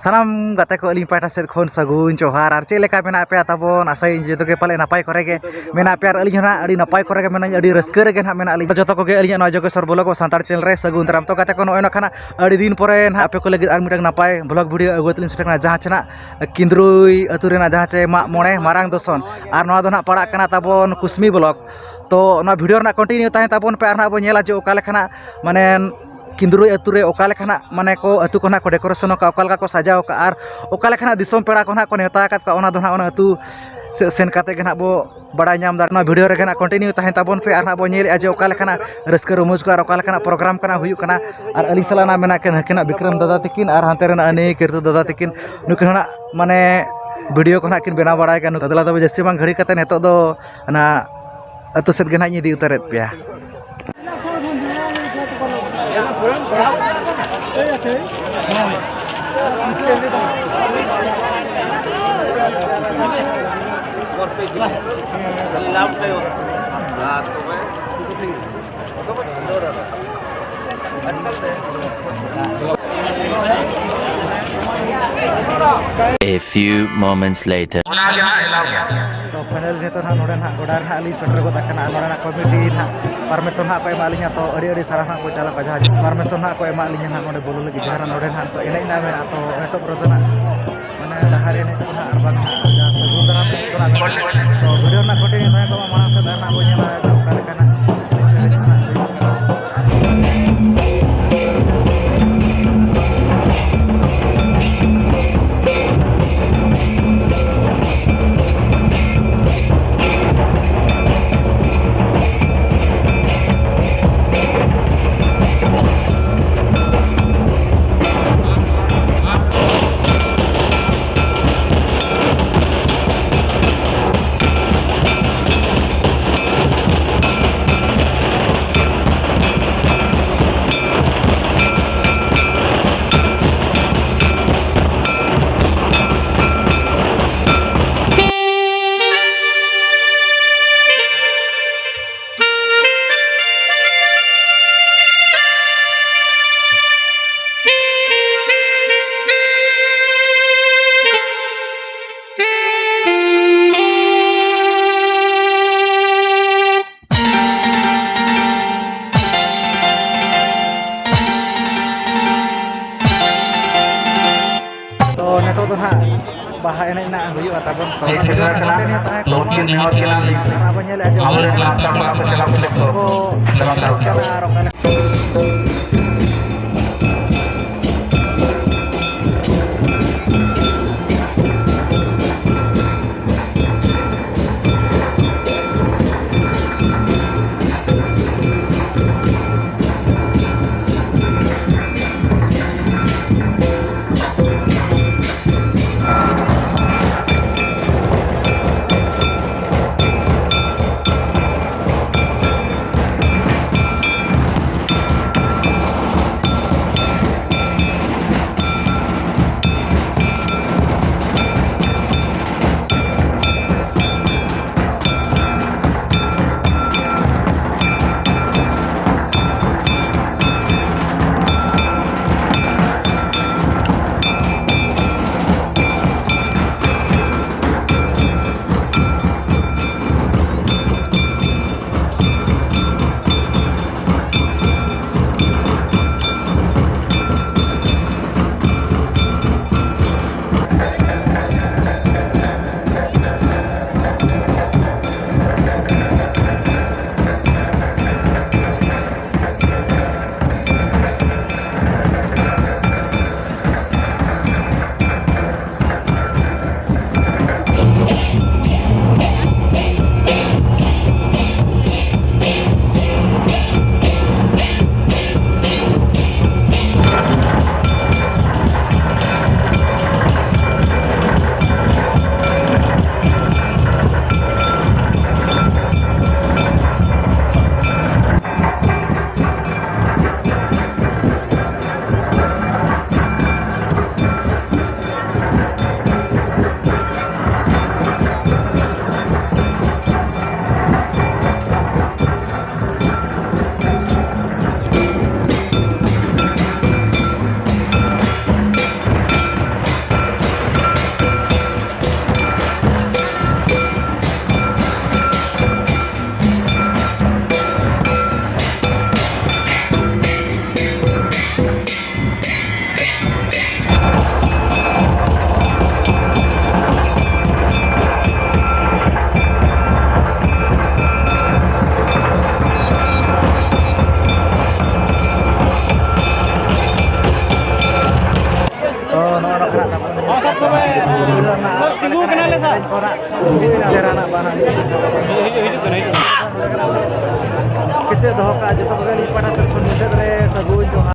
सानाम गाते को अलिंग पाटा सेद खोन सगुन जोहार आर चे लेका मेना पे ताबोन आसाई जतो के पाले नापाय करे गे मेना पे आर अलिंग ना अडी नापाय करे गे मेना अडी रस्के रे गे ना मेना अलिंग जतो को गे अलिंग ना जोगेश्वर ब्लॉग सांतार चैनल रे सगुन दाराम तो गाते को नय नखाना अडी दिन परे ना पे को लगे आर मिटक नापाय ब्लॉग वीडियो अगुतलिन सेटकना जहां चना किंद्रुई अतु रेना जहां चे मा मोणे मारांग दोसन आर नवा दो ना पड़ा कना ताबोन कुस्मी ब्लॉग तो ना वीडियो ना कंटिन्यू ताहे ताबोन पे आर ना बो नेला जे ओका लेखना माने किंद्रुई अतु रे ओका लेखना माने को अतु को ना को डेकोरेशन का ओका लेका को सजाव का आर ओका लेखना दिसोम पेड़ा को ना को नेता का ओना दो ना ओना अतु सेन काते गे ना बो बड़ा नाम दार ना वीडियो रे ना कंटिन्यू ताहे ताबोन पे आर ना बो नेल जे ओका लेखना रस्क रमुज को आर ओका लेखना प्रोग्राम कना हुयु कना आर अली सलाना मेना के हकना विक्रम दादा तकिन आर हांते रेना अने कीर्तु दादा तकिन नुकिन ना माने वीडियो को ना किन बेना बड़ाय का नु कदला दो जस्ती बांग घड़ी कते नेतो दो ना अतु सेत गे ना इदी उतरेत पिया A few moments later. तो फाइनल ने तो ना नोडे ना गोडा ना अली सेटर को तकना नोडे ना कमिटी ना परमिशन ना को एमालिया तो अड़ी अड़ी सारा ना को चाला का जहाज परमिशन ना को एमालिया ना नोडे बोलो लगी जहां नोडे ना तो एने ना मेना तो एटो प्रदना माने लहारे ने तो ना अरबान जा सगुंदरा तो ना तो वीडियो ना कंटिन्यू थाए तो माना से ना को नेला का लेकना सेलेक्ट ना baha enak nak huyu ataupun kalau kontennya tahu mungkin mewah kita apa nyala aja awalnya langsung apa jalan betul tinggu kena le sa. Cara nak bana Hijau kena hijau. kecil doh ka joto ko lipat asal kon muncul re sagun